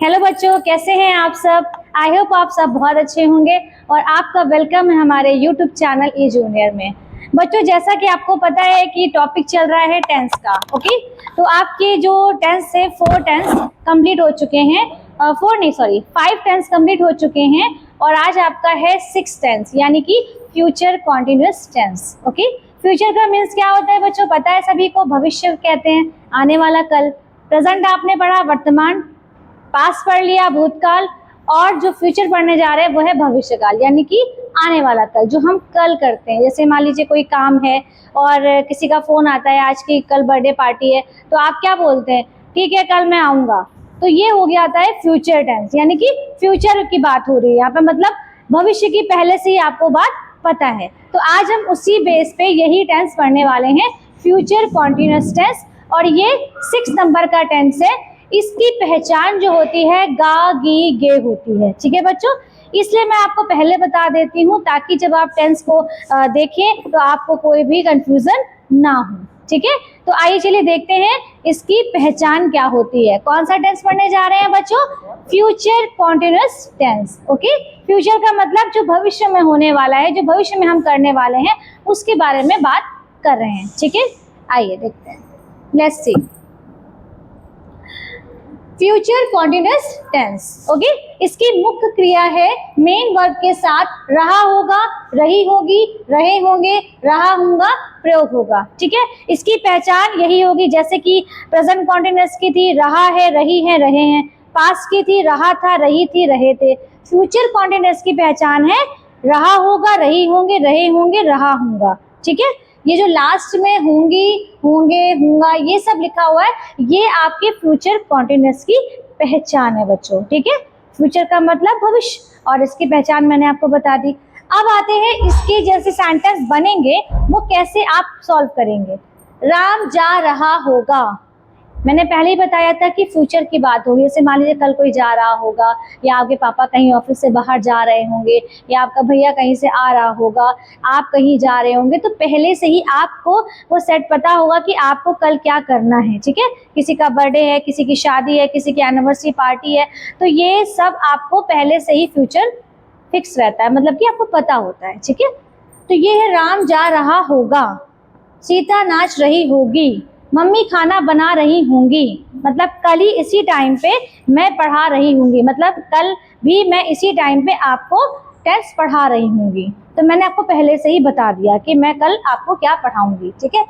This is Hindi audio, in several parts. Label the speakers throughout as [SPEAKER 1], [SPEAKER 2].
[SPEAKER 1] हेलो बच्चों, कैसे हैं आप सब। आई होप आप सब बहुत अच्छे होंगे और आपका वेलकम है हमारे यूट्यूब चैनल ई जूनियर में। बच्चों, जैसा कि आपको पता है कि टॉपिक चल रहा है टेंस का। ओके, तो आपके जो टेंस है 4 टेंस कंप्लीट हो चुके हैं, 5 टेंस कंप्लीट हो चुके हैं और आज आपका है 6 टेंस यानी कि future continuous tense. Okay, future का मीन्स क्या होता है बच्चों, पता है सभी को। भविष्य कहते हैं, आने वाला कल। प्रेजेंट आपने पढ़ा वर्तमान, पास्ट पढ़ लिया भूतकाल, और जो फ्यूचर पढ़ने जा रहे हैं वो है भविष्यकाल यानी कि आने वाला कल, जो हम कल करते हैं। जैसे मान लीजिए कोई काम है और किसी का फोन आता है, आज की कल बर्थडे पार्टी है, तो आप क्या बोलते हैं, ठीक है कल मैं आऊंगा। तो ये हो गया आता है फ्यूचर टेंस यानी कि फ्यूचर की बात हो रही है यहाँ पे, मतलब भविष्य की पहले से ही आपको बात पता है। तो आज हम उसी बेस पे यही टेंस पढ़ने वाले हैं, फ्यूचर कॉन्टिन्यूअस टेंस। और ये 6 नंबर का टेंस है। इसकी पहचान जो होती है गा गी गे होती है। ठीक है बच्चों, इसलिए मैं आपको पहले बता देती हूँ ताकि जब आप टेंस को देखें तो आपको कोई भी कंफ्यूजन ना हो। ठीक है, तो आइए चलिए देखते हैं इसकी पहचान क्या होती है। कौन सा टेंस पढ़ने जा रहे हैं बच्चों, future continuous tense. Okay, future का मतलब जो भविष्य में होने वाला है, जो भविष्य में हम करने वाले हैं उसके बारे में बात कर रहे हैं। ठीक है, आइए देखते हैं, let's see future continuous tense. Okay, इसकी मुख्य क्रिया है मेन वर्ब के साथ रहा होगा, रही होगी, रहे होंगे, रहा होगा प्रयोग होगा। ठीक है, इसकी पहचान यही होगी, जैसे कि प्रेजेंट कॉन्टिन्यूअस की थी रहा है, रही है, रहे हैं। पास्ट की थी रहा था, रही थी, रहे थे। फ्यूचर कॉन्टिन्यूअस की पहचान है रहा होगा, रही होंगे, रहे होंगे, रहा होगा। ठीक है, ये जो लास्ट में होंगी, होंगे, होगा, ये सब लिखा हुआ है, ये आपके फ्यूचर कॉन्टिन्यूअस की पहचान है बच्चों। ठीक है, फ्यूचर का मतलब भविष्य और इसकी पहचान मैंने आपको बता दी। अब आते हैं इसके जैसे सेंटेंस बनेंगे वो कैसे आप सॉल्व करेंगे। राम जा रहा होगा, मैंने पहले ही बताया था कि फ्यूचर की बात होगी। जैसे मान लीजिए कल कोई जा रहा होगा, या आपके पापा कहीं ऑफिस से बाहर जा रहे होंगे, या आपका भैया कहीं से आ रहा होगा, आप कहीं जा रहे होंगे, तो पहले से ही आपको वो सेट पता होगा कि आपको कल क्या करना है। ठीक है, किसी का बर्थडे है, किसी की शादी है, किसी की एनिवर्सरी पार्टी है, तो ये सब आपको पहले से ही फ्यूचर फिक्स रहता है, मतलब कि आपको पता होता है। ठीक है, तो ये है राम जा रहा होगा, सीता नाच रही होगी, मम्मी खाना बना रही होंगी, मतलब कल ही इसी टाइम पे मैं पढ़ा रही होंगी, मतलब कल भी मैं इसी टाइम पे आपको टेस्ट पढ़ा रही होंगी। तो मैंने आपको पहले से ही बता दिया कि मैं कल आपको क्या पढ़ाऊंगी। ठीक है,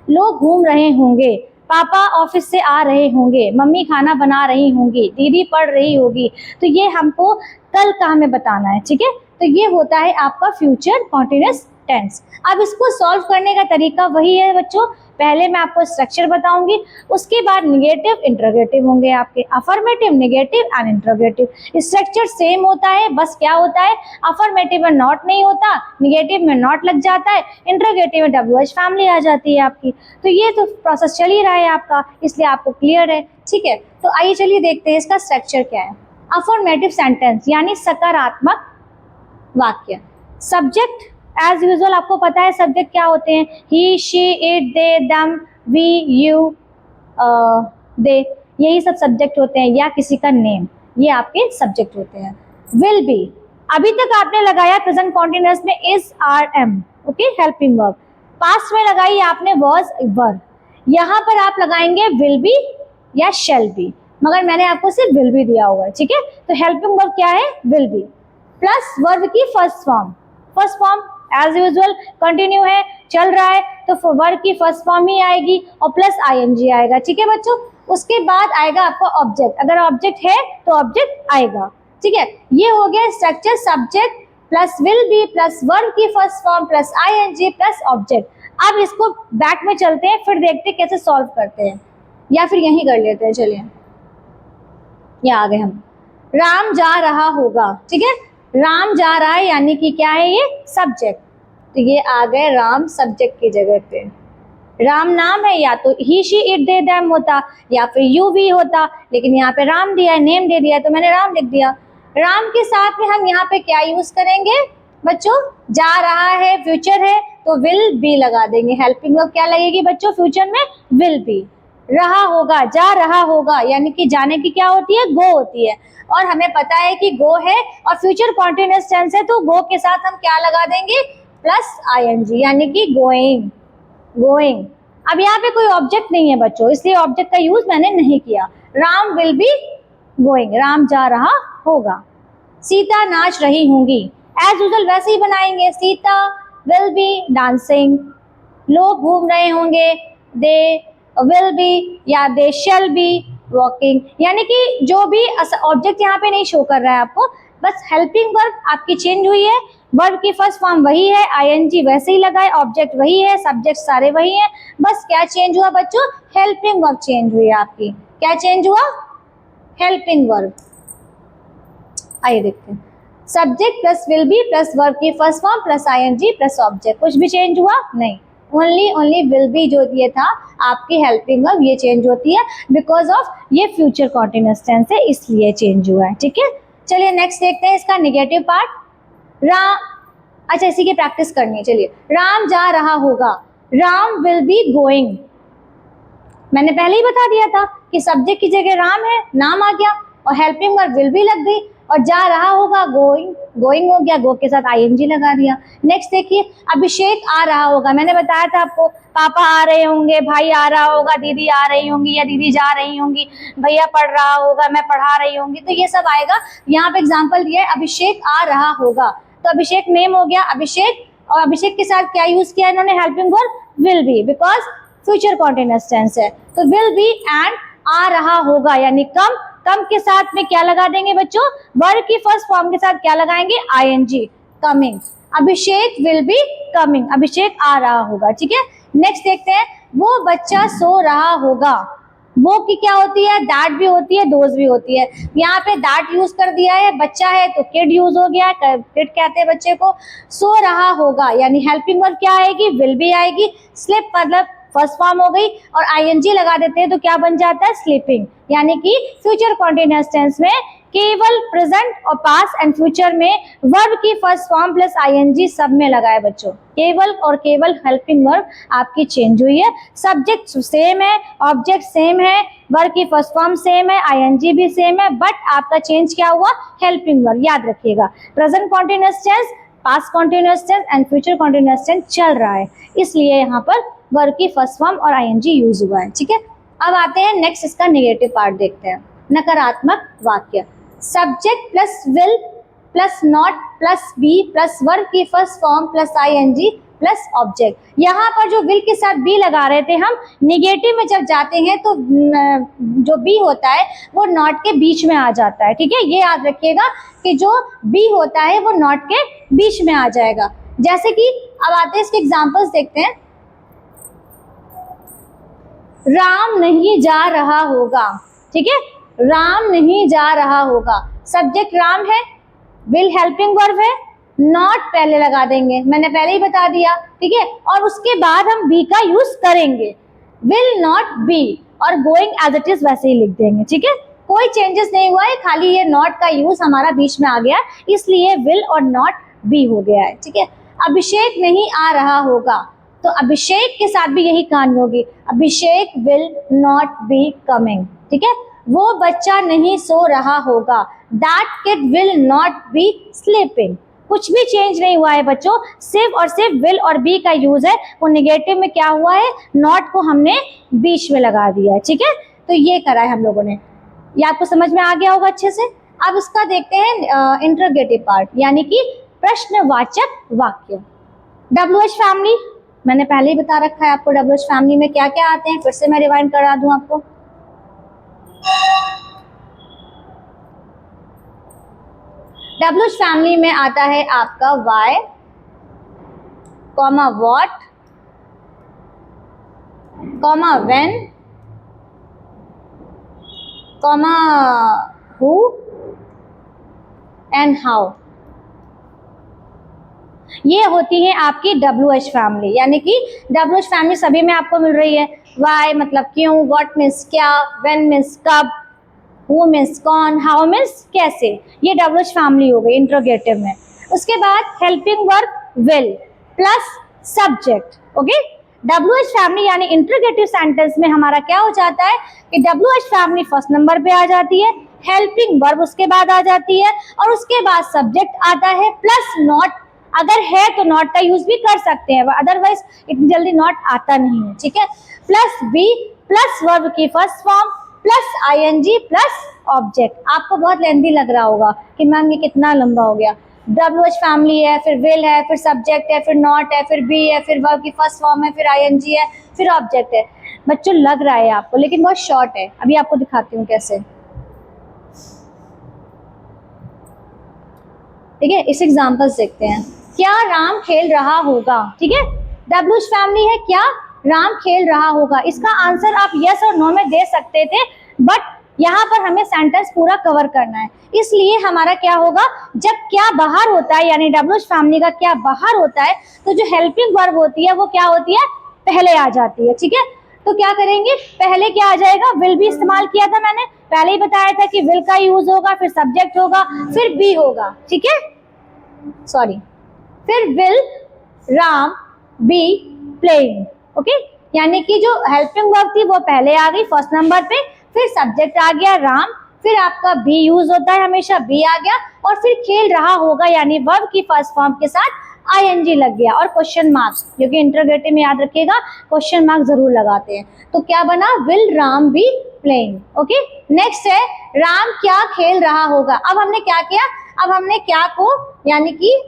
[SPEAKER 1] लोग घूम रहे होंगे, पापा ऑफिस से आ रहे होंगे, मम्मी खाना बना रही होंगी, दीदी पढ़ रही होगी। तो ये हमको कल का हमें बताना है। ठीक है, तो ये होता है आपका फ्यूचर कॉन्टिन्यूअस टेंस। अब इसको सॉल्व करने का तरीका वही है बच्चों, पहले मैं आपको स्ट्रक्चर बताऊंगी, उसके बाद निगेटिव इंटरोगेटिव होंगे आपके, affirmative, negative and interrogative. Structure same होता है, बस क्या होता है, अफर्मेटिव में नॉट नहीं होता, निगेटिव में नॉट लग जाता है, इंटरोगेटिव में WH फैमिली आ जाती है आपकी। तो ये तो प्रोसेस चल ही रहा है आपका, इसलिए आपको क्लियर है। ठीक है, तो आइए चलिए देखते हैं इसका स्ट्रक्चर क्या है। अफर्मेटिव सेंटेंस यानी सकारात्मक वाक्य। सब्जेक्ट एज यूजुअल आपको पता है सब्जेक्ट क्या होते हैं, ही, शी, इट, दे, दम, वी, यू, दे, यही सब सब्जेक्ट होते हैं, या किसी का नेम, ये आपके सब्जेक्ट होते हैं। विल बी, अभी तक आपने लगाया प्रेजेंट कॉन्टिन्यूअस में is, are, am, okay, helping verb. Past में लगाई आपने वॉज, वर। यहाँ पर आप लगाएंगे विल बी या शेल बी, मगर मैंने आपको सिर्फ विल बी दिया हुआ है। ठीक है, तो हेल्पिंग वर्ब क्या है, विल बी, प्लस वर्ब की first form. First form as usual continue है, चल रहा है, तो वर्ब की फर्स्ट फॉर्म ही आएगी और प्लस ING आएगा। ठीक है बच्चों, उसके बाद आएगा आपका ऑब्जेक्ट, अगर ऑब्जेक्ट है तो ऑब्जेक्ट आएगा। ठीक है, ये हो गया structure, subject plus will be plus verb की first form plus ING plus object. अब इसको बैक में चलते हैं, फिर देखते हैं कैसे सॉल्व करते हैं, या फिर यही कर लेते हैं। चलिए, ये आ गए हम, राम जा रहा होगा। ठीक है, राम जा रहा है यानी कि क्या है, ये सब्जेक्ट, तो ये आ गए राम सब्जेक्ट की जगह पे। राम नाम है, या तो ही, शी, इट, दे, देम होता, या फिर यू भी होता, लेकिन यहाँ पे राम दिया है, नेम दे दिया है, तो मैंने राम लिख दिया। राम के साथ में हम यहाँ पे क्या यूज करेंगे बच्चों, जा रहा है, फ्यूचर है, तो विल बी लगा देंगे। हेल्पिंग वर्ब क्या लगेगी बच्चों फ्यूचर में, विल बी। रहा होगा, जा रहा होगा, यानी कि जाने की क्या होती है, गो होती है। और हमें पता है कि गो है और फ्यूचर कॉन्टिन्यूअस टेंस है, तो गो के साथ हम क्या लगा देंगे, प्लस आईएनजी, यानी कि गोइंग, गोइंग। अब यहाँ पे कोई ऑब्जेक्ट नहीं है बच्चों, इसलिए ऑब्जेक्ट का यूज मैंने नहीं किया। Ram will be going, Ram जा रहा होगा। सीता नाच रही होंगी, एज यूजुअल वैसे ही बनाएंगे, सीता विल बी डांसिंग। लोग घूम रहे होंगे, दे विल बी या दे शैल बी वॉकिंग, यानी कि जो भी ऑब्जेक्ट यहाँ पे नहीं शो कर रहा है आपको, बस हेल्पिंग वर्ब आपकी चेंज हुई है, वर्ब की फर्स्ट फॉर्म वही है, आईएनजी वैसे ही लगा है, ऑब्जेक्ट वही है, सब्जेक्ट सारे वही हैं, बस क्या चेंज हुआ बच्चों, हेल्पिंग वर्ब चेंज हुई है आपकी। क्या चेंज हुआ, हेल्पिंग वर्ब। आइए देखते हैं, subject plus will be plus verb की first form plus ING plus object, कुछ भी चेंज हुआ नहीं, ओनली विल बी जो ये था आपकी हेल्पिंग वर्ब, ये चेंज होती है बिकॉज ऑफ ये फ्यूचर कॉन्टिन्यूअस टेंस है, इसलिए चेंज हुआ है। ठीक है, चलिए नेक्स्ट देखते हैं इसका नेगेटिव पार्ट। राम, अच्छा इसी की प्रैक्टिस करनी है। चलिए, राम जा रहा होगा, राम विल बी गोइंग। मैंने पहले ही बता दिया था कि सब्जेक्ट की जगह राम है, नाम आ गया और हेल्पिंग वर्ब विल बी लग गई, और जा रहा होगा गोइंग, गोइंग हो गया, गो के साथ आईएनजी लगा दिया। नेक्स्ट देखिए, अभिषेक आ रहा होगा, मैंने बताया था आपको, पापा आ रहे होंगे, भाई आ रहा होगा, दीदी आ रही होंगी या दीदी जा रही होंगी, भैया पढ़ रहा होगा, मैं पढ़ा रही होंगी, तो ये सब आएगा। यहाँ पे एग्जाम्पल दिया है, अभिषेक आ रहा होगा, तो अभिषेक नेम हो गया अभिषेक, और अभिषेक के साथ क्या यूज किया इन्होंने, helping verb will be, because future continuous tense है, तो विल बी एंड आ रहा होगा यानी कम, कम के साथ में क्या लगा देंगे बच्चों, वर्ब की फर्स्ट फॉर्म के साथ क्या लगाएंगे, ING, coming. Abhishek will be coming, Abhishek आ रहा होगा। ठीक है, नेक्स्ट देखते हैं, वो बच्चा सो रहा होगा, वो की क्या होती है, दैट भी होती है, दोज भी होती है। यहाँ पे दैट यूज कर दिया है, बच्चा है तो किड यूज हो गया, किड कहते हैं बच्चे को। सो रहा होगा यानी हेल्पिंग वर्ब क्या आएगी, विल बी आएगी, स्लिप मतलब फर्स्ट फॉर्म हो गई, और आईएनजी लगा देते हैं तो क्या बन जाता है, स्लीपिंग, यानी कि फ्यूचर कॉन्टिन्यूअस टेंस में केवल प्रेजेंट और पास्ट एंड फ्यूचर में वर्ब की फर्स्ट फॉर्म प्लस आईएनजी सब में लगा है बच्चों, केवल और केवल हेल्पिंग वर्ब आपकी चेंज हुई है, सब्जेक्ट सेम है, ऑब्जेक्ट सेम है, वर्ब की फर्स्ट फॉर्म सेम है, आईएनजी भी सेम है, बट आपका चेंज क्या हुआ, हेल्पिंग वर्ब। याद रखिएगा, present continuous tense, past continuous tense and future continuous tense चल रहा है, इसलिए यहाँ पर वर्ब की फर्स्ट फॉर्म और आईएनजी यूज हुआ है। ठीक है, अब आते हैं नेक्स्ट, इसका नेगेटिव पार्ट देखते हैं, नकारात्मक वाक्य। Subject plus will plus not plus be plus verb की first form plus ING plus object. यहाँ पर जो विल के साथ बी लगा रहे थे हम, निगेटिव में जब जाते हैं तो जो बी होता है वो नॉट के बीच में आ जाता है। ठीक है, ये याद रखिएगा कि जो बी होता है वो नॉट के बीच में आ जाएगा। जैसे कि अब आते हैं इसके एग्जाम्पल्स देखते हैं, राम नहीं जा रहा होगा। ठीक है, राम नहीं जा रहा होगा, सब्जेक्ट राम है, विल हेल्पिंग वर्ब है, नॉट पहले लगा देंगे, मैंने पहले ही बता दिया। ठीक है, और उसके बाद हम बी का यूज करेंगे, विल नॉट बी, और गोइंग एज इट इज वैसे ही लिख देंगे। ठीक है, कोई चेंजेस नहीं हुआ है, खाली ये नॉट का यूज हमारा बीच में आ गया, इसलिए विल और नॉट बी हो गया है। ठीक है, अभिषेक नहीं आ रहा होगा, तो अभिषेक के साथ भी यही कहानी होगी, अभिषेक विल नॉट बी कमिंग। ठीक है, वो बच्चा नहीं सो रहा होगा, that kid will not be sleeping. कुछ भी चेंज नहीं हुआ है बच्चों, सिर्फ और सिर्फ विल और बी का यूज है, वो नेगेटिव में क्या हुआ है, नॉट को हमने बीच में लगा दिया है। ठीक है, तो ये करा है हम लोगों ने, ये आपको समझ में आ गया होगा अच्छे से। अब इसका देखते हैं इंटरोगेटिव पार्ट, यानी कि प्रश्नवाचक वाक्य। WH फैमिली मैंने पहले ही बता रखा है आपको, WH फैमिली में क्या क्या आते हैं, फिर से मैं रिवाइंड करा दूं आपको। WH फैमिली में आता है आपका why, comma what, comma when, comma who and how. ये होती है आपकी WH फैमिली, यानी कि WH फैमिली सभी में आपको मिल रही है। वाई मतलब क्यों, व्हाट मीन्स क्या, व्हेन मीन्स कब, हु मीन्स कौन, हाउ मीन्स कैसे, ये WH फैमिली हो गई इंट्रोगेटिव में। उसके बाद helping verb will plus subject. Okay, WH family यानी इंटरोगेटिव सेंटेंस में हमारा क्या हो जाता है कि WH फैमिली फर्स्ट नंबर पे आ जाती है, हेल्पिंग वर्ब उसके बाद आ जाती है और उसके बाद सब्जेक्ट आता है प्लस नॉट, अगर है तो नॉट का यूज भी कर सकते हैं, अदरवाइज इतनी जल्दी नॉट आता नहीं है, ठीक है। प्लस बी प्लस वर्ब की first form plus ING plus object. आपको बहुत लेंथी लग रहा होगा कि मैम ये कितना लंबा हो गया। WH फैमिली है, फिर विल है, फिर सब्जेक्ट है, फिर नॉट है, फिर बी है, फिर वर्ब की फर्स्ट फॉर्म है, फिर ING है, फिर ऑब्जेक्ट है। बच्चों लग रहा है आपको, लेकिन बहुत शॉर्ट है। अभी आपको दिखाती हूँ कैसे, ठीक है। इस एग्जाम्पल देखते हैं। क्या राम खेल रहा होगा, ठीक है। WH फैमिली है, क्या राम खेल रहा होगा। इसका आंसर आप यस और नो में दे सकते थे, बट यहाँ पर हमें सेंटेंस पूरा कवर करना है, इसलिए हमारा क्या होगा, जब क्या बाहर होता है यानी WH फैमिली का क्या बाहर होता है तो जो हेल्पिंग वर्ब होती है वो क्या होती है, पहले आ जाती है, ठीक है। तो क्या करेंगे, पहले क्या आ जाएगा, विल भी इस्तेमाल किया था मैंने पहले ही बताया था कि विल का यूज होगा, फिर सब्जेक्ट होगा, फिर बी होगा, ठीक है, सॉरी, फिर will Ram be playing, okay. यानी कि जो हेल्पिंग वर्ब थी वो पहले आ गई फर्स्ट नंबर पे, फिर सब्जेक्ट आ गया राम, फिर आपका बी यूज होता है हमेशा, बी आ गया, और फिर खेल रहा होगा यानी वर्ब की फर्स्ट फॉर्म के साथ ING लग गया और क्वेश्चन मार्क, क्योंकि इंटरोगेटिव में याद रखिएगा क्वेश्चन मार्क जरूर लगाते हैं। तो क्या बना, will Ram be playing, okay. Next है राम क्या खेल रहा होगा। अब हमने क्या किया, अब हमने क्या को यानी कि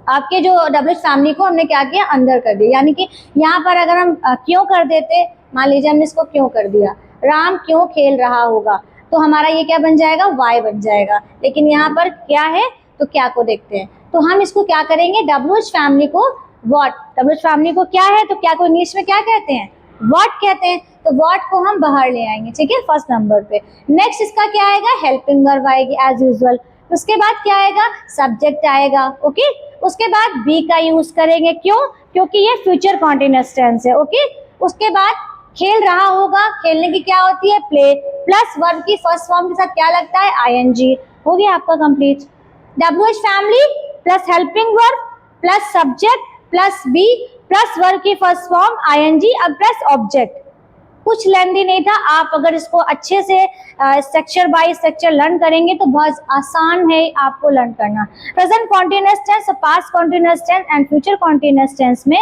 [SPEAKER 1] आपके जो WH फैमिली को हमने क्या किया, अंदर कर दिया। यानी कि यहाँ पर अगर हम क्यों कर देते, मान लीजिए हमने इसको क्यों कर दिया, राम क्यों खेल रहा होगा, तो हमारा ये क्या बन जाएगा, वाई बन जाएगा। लेकिन यहाँ पर क्या है, तो क्या को देखते हैं, तो हम इसको क्या करेंगे, WH फैमिली को व्हाट, WH फैमिली को क्या है, तो क्या को इंग्लिश में क्या कहते हैं, व्हाट कहते हैं, तो व्हाट को हम बाहर ले आएंगे, ठीक है, फर्स्ट नंबर पे। नेक्स्ट इसका क्या आएगा, हेल्पिंग वर्ब आएगी एज यूजुअल। उसके बाद क्या आएगा, सब्जेक्ट आएगा, ओके। उसके बाद बी का यूज करेंगे, क्यों, क्योंकि ये फ्यूचर कॉन्टिन्यूअस टेंस है, ओके। उसके बाद खेल रहा होगा, खेलने की क्या होती है, प्ले, प्लस वर्ब की फर्स्ट फॉर्म के साथ क्या लगता है, ING। हो गया आपका complete. WH family plus helping verb plus subject plus be plus verb की फर्स्ट फॉर्म ING अब प्लस ऑब्जेक्ट। कुछ लेंथी नहीं था, आप अगर इसको अच्छे से स्ट्रक्चर बाय स्ट्रक्चर लर्न करेंगे तो बहुत आसान है आपको लर्न करना। Present continuous tense, past continuous tense and future continuous tense में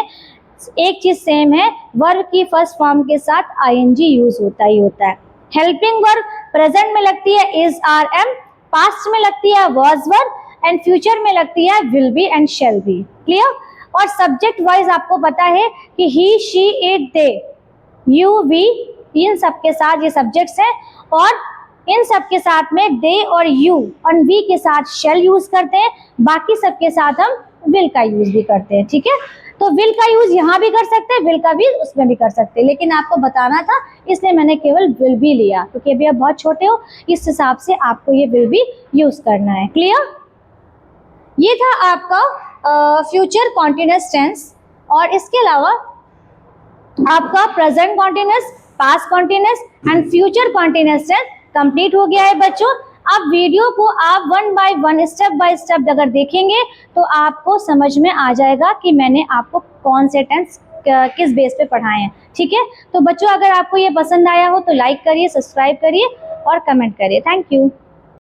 [SPEAKER 1] एक चीज सेम है, वर्ब की फर्स्ट फॉर्म के साथ ING यूज होता ही होता है। हेल्पिंग वर्ब प्रेजेंट में लगती है इज आर एम, पास्ट में लगती है वाज वर एंड फ्यूचर में लगती है will be and shall be, clear. और सब्जेक्ट वाइज आपको पता है कि he she it they you we, इन सब के साथ ये सब्जेक्ट्स हैं, और इन सब के साथ में दे और यू और वी के साथ शेल यूज करते हैं, बाकी सब के साथ हम विल का यूज भी करते हैं, ठीक है। तो विल का यूज यहाँ भी कर सकते हैं, विल का भी उसमें भी कर सकते हैं, लेकिन आपको बताना था इसलिए मैंने केवल विल भी लिया, क्योंकि अभी आप बहुत छोटे हो, इस हिसाब से आपको ये विल भी यूज करना है, क्लियर। ये था आपका फ्यूचर कॉन्टिन्यूअस टेंस, और इसके अलावा आपका present continuous, past continuous and future continuous tense complete हो गया है बच्चों। अब वीडियो को आप one by one step by step अगर देखेंगे तो आपको समझ में आ जाएगा कि मैंने आपको कौन से टेंस किस बेस पे पढ़ाए हैं, ठीक है। तो बच्चों अगर आपको ये पसंद आया हो तो लाइक करिए, सब्सक्राइब करिए और कमेंट करिए। Thank you.